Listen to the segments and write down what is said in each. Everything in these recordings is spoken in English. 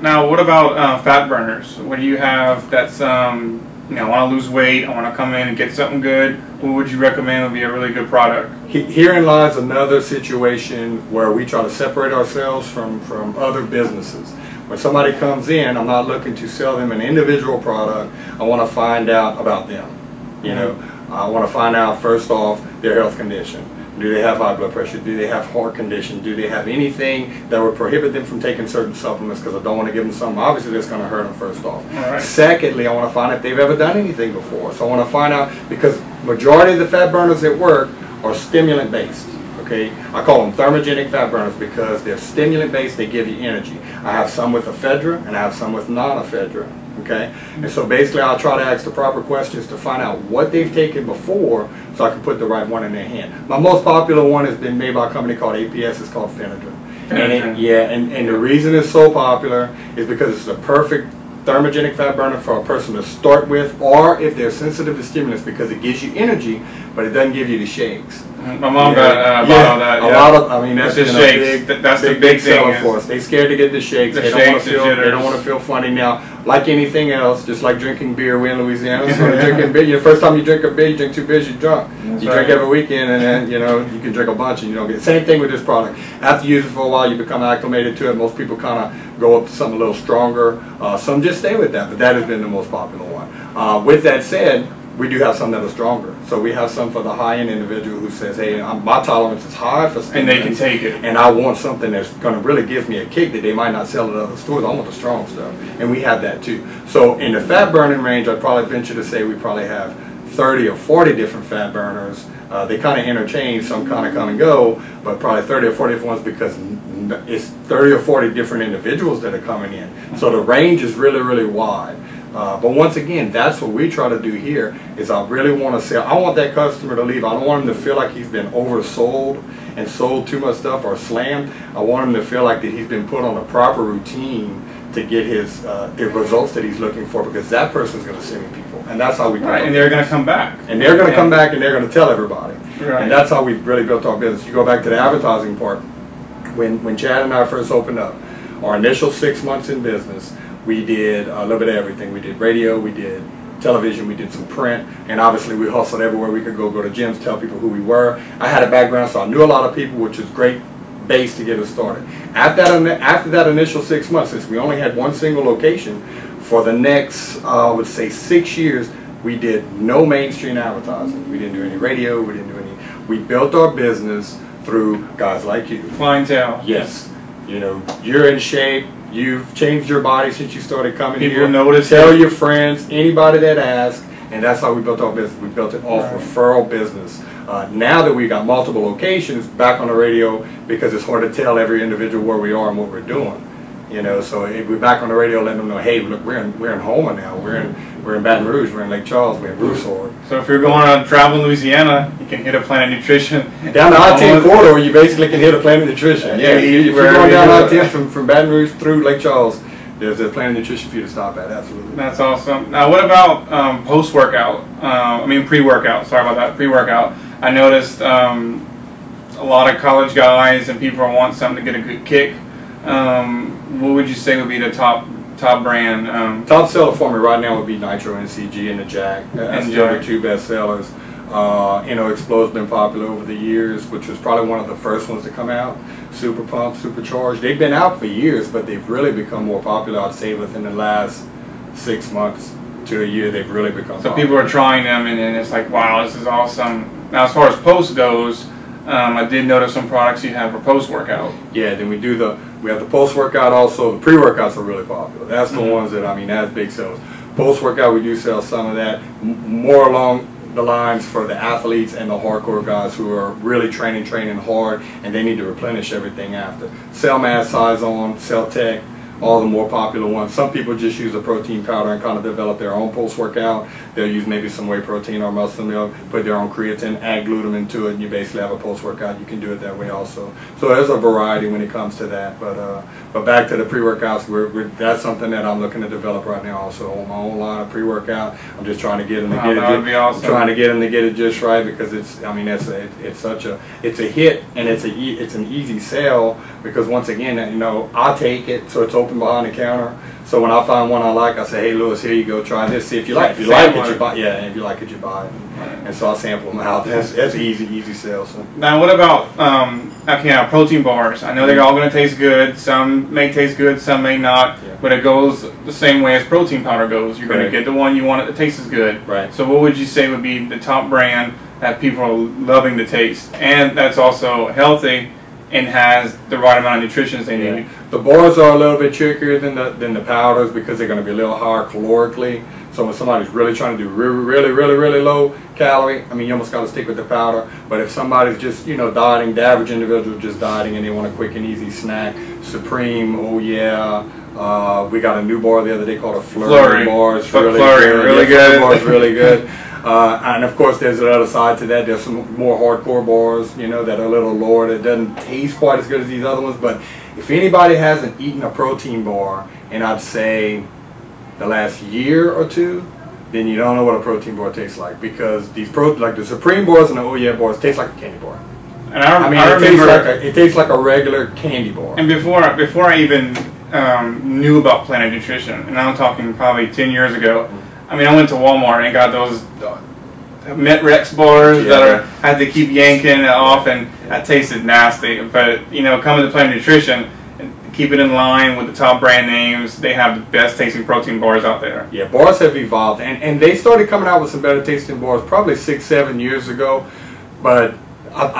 Now, what about fat burners? What do you have that's, I want to lose weight, I want to come in and get something good? What would you recommend would be a really good product? Herein lies another situation where we try to separate ourselves from other businesses. When somebody comes in, I'm not looking to sell them an individual product. I want to find out about them. I want to find out, first off, their health condition. Do they have high blood pressure? Do they have heart condition? Do they have anything that would prohibit them from taking certain supplements? Because I don't want to give them something obviously that's going to hurt them, first off. Right. Secondly, I want to find out if they've ever done anything before. So I want to find out, because majority of the fat burners at work are stimulant based. Okay, I call them thermogenic fat burners because they're stimulant based. They give you energy. I have some with ephedra and I have some with non-ephedra. Okay, and so basically I'll try to ask the proper questions to find out what they've taken before so I can put the right one in their hand. My most popular one has been made by a company called APS. It's called Phenadrin. And the reason it's so popular is because it's the perfect thermogenic fat burner for a person to start with, or if they're sensitive to stimulants, because it gives you energy but it doesn't give you the shakes. My mom got all that. A lot of, I mean, that's the shakes. That's the big seller for us. They scared to get the shakes. They don't want to feel funny. Now, like anything else, just like drinking beer, we in Louisiana. So drinking beer, the first time you drink a beer, you drink 2 beers, you're drunk. You drink every weekend, and then you can drink a bunch and you don't get it. Same thing with this product. After you use it for a while, you become acclimated to it. Most people kind of go up to something a little stronger. Some just stay with that, but that has been the most popular one. With that said, we do have some that are stronger. So we have some for the high-end individual who says, hey, my tolerance is high for stimulants, and they can take it. And I want something that's going to really give me a kick that they might not sell at other stores. I want the strong stuff. And we have that too. So in the fat burning range, I'd probably venture to say we probably have 30 or 40 different fat burners. They kind of interchange, some kind of come and go, but probably 30 or 40 different ones because it's 30 or 40 different individuals that are coming in. So the range is really, really wide. But once again, that's what we try to do here, is I really want to sell. I want that customer to leave. I don't want him to feel like he's been oversold and sold too much stuff or slammed. I want him to feel like that he's been put on a proper routine to get his the results that he's looking for, because that person's going to send me people. And that's how we do it. And they're going to come back. And they're going to come back and they're going to tell everybody. Right. And that's how we've really built our business. You go back to the advertising part. When Chad and I first opened up, our initial 6 months in business, we did a little bit of everything. We did radio, we did television, we did some print, and obviously we hustled everywhere we could go to gyms, tell people who we were. I had a background, so I knew a lot of people, which was great base to get us started. After that initial 6 months, since we only had one single location, for the next, I would say 6 years, we did no mainstream advertising. We didn't do any radio, we didn't do any. We built our business through guys like you. Clientele. Yes. You're in shape. You've changed your body since you started coming here. People notice. Tell your friends, anybody that asks, and that's how we built our business. We built it off referral business. Now that we got multiple locations, back on the radio, because it's hard to tell every individual where we are and what we're doing. So we're back on the radio, letting them know, hey, look, we're in Houma now. We're in Baton Rouge. We're in Lake Charles. We're in Broussard. So if you're going on travel in Louisiana, you can hit a Planet Nutrition. Down the I-10 corridor, you basically can hit a Planet Nutrition. Yeah, if you're going down I-10 from Baton Rouge through Lake Charles, there's a Planet Nutrition for you to stop at. Absolutely. That's awesome. Now, what about post-workout? Pre-workout. Sorry about that. Pre-workout. I noticed a lot of college guys and people want something to get a good kick. What would you say would be the top brand? Top seller for me right now would be Nitro NCG and the Jack. That's the other two best sellers. Explod's been popular over the years, which was probably one of the first ones to come out. Super Pump, Supercharged. They've been out for years, but they've really become more popular, I'd say, within the last 6 months to a year. They've really become popular. People are trying them, and it's like, wow, this is awesome. Now, as far as post goes, I did notice some products you have for post-workout. Yeah, then we have the post-workout also. The pre-workouts are really popular. That's the ones that, that's big sales. Post-workout, we do sell some of that. More along the lines for the athletes and the hardcore guys who are really training hard, and they need to replenish everything after. Cell Mass, Size-On, Cell Tech, all the more popular ones. Some people just use a protein powder and kind of develop their own post-workout. They'll use maybe some whey protein or muscle milk, put their own creatine, add glutamine to it, and you basically have a post-workout. You can do it that way also. So there's a variety when it comes to that. But back to the pre-workouts, that's something that I'm looking to develop right now also on my own line of pre-workout. I'm just trying to get them to get it. That would be awesome. I'm trying to get them to get it just right, because it's a hit, and it's an easy sell, because once again, I take it, so it's open behind the counter. So when I find one I like, I say, hey Lewis, here you go, try this. See if you like. If you like it, you buy. Yeah, and if you like it, you buy it. And so I sample them out. That's easy sales. So. Now, what about protein bars? I know they're all going to taste good. Some may taste good, some may not. Yeah. But it goes the same way as protein powder goes. You're going to get the one you want that tastes as good. Right. So what would you say would be the top brand that people are loving the taste, and that's also healthy and has the right amount of nutrition they need? The bars are a little bit trickier than the powders because they're going to be a little higher calorically. So when somebody's really trying to do really low calorie, I mean, you almost got to stick with the powder. But if somebody's just, you know, dieting, the average individual just dieting and they want a quick and easy snack, Supreme, oh yeah. We got a new bar the other day called a Flurry bar. It's really good. Really good. Bar is really good. And of course, there's another side to that. There's some more hardcore bars, you know, that are a little lower. That doesn't taste quite as good as these other ones. But if anybody hasn't eaten a protein bar, and I'd say the last year or two, then you don't know what a protein bar tastes like, because these like the Supreme bars and the Oh Yeah bars taste like a candy bar. And I mean, it tastes like a regular candy bar. And before I even knew about Planet Nutrition, and I'm talking probably 10 years ago, I mean, I went to Walmart and got those Met-Rex bars that had to keep yanking it off, and that tasted nasty. But, you know, coming to Planet Nutrition, keep it in line with the top brand names, they have the best tasting protein bars out there. Yeah, bars have evolved, and they started coming out with some better tasting bars probably 6-7 years ago. But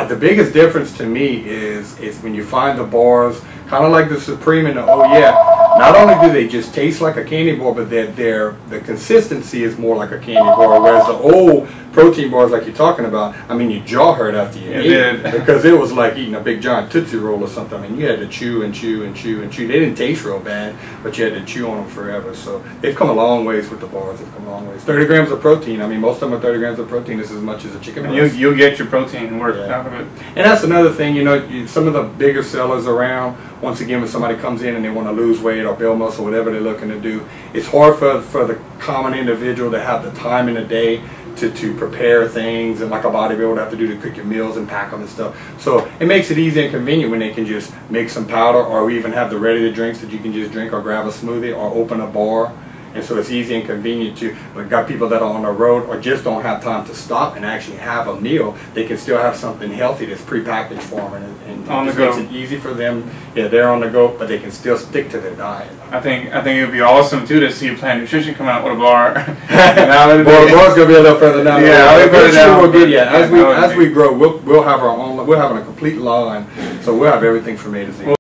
the biggest difference to me is when you find the bars, kind of like the Supreme and the Oh Yeah, not only do they just taste like a candy bar, but the consistency is more like a candy bar, whereas the old protein bars like you're talking about, I mean, your jaw hurt after you ate it, because it was like eating a big giant Tootsie Roll or something. I mean, you had to chew and chew and chew and chew. They didn't taste real bad, but you had to chew on them forever. So they've come a long ways with the bars. They've come a long ways. 30 grams of protein. I mean, most of them are 30 grams of protein. This is as much as a chicken breast. You'll get your protein worth out of it. And that's another thing, you know, some of the bigger sellers around, once again, when somebody comes in and they want to lose weight or build muscle, whatever they're looking to do, it's hard for the common individual to have the time in the day to prepare things, and like a bodybuilder have to do to cook your meals and pack them and stuff. So it makes it easy and convenient when they can just make some powder, or we even have the ready to drinks that you can just drink, or grab a smoothie, or open a bar. And so it's easy and convenient to, like, got people that are on the road or just don't have time to stop and actually have a meal. They can still have something healthy that's prepackaged for them, and on the it go. makes it easy for them. Yeah, they're on the go, but they can still stick to their diet. I think it would be awesome too to see Planet Nutrition come out with a bar. Well, the bar's gonna be a little further down. Yeah, I'll put it down. We'll get, as we grow, we'll have our own. We're having a complete line, so we'll have everything from A to Z.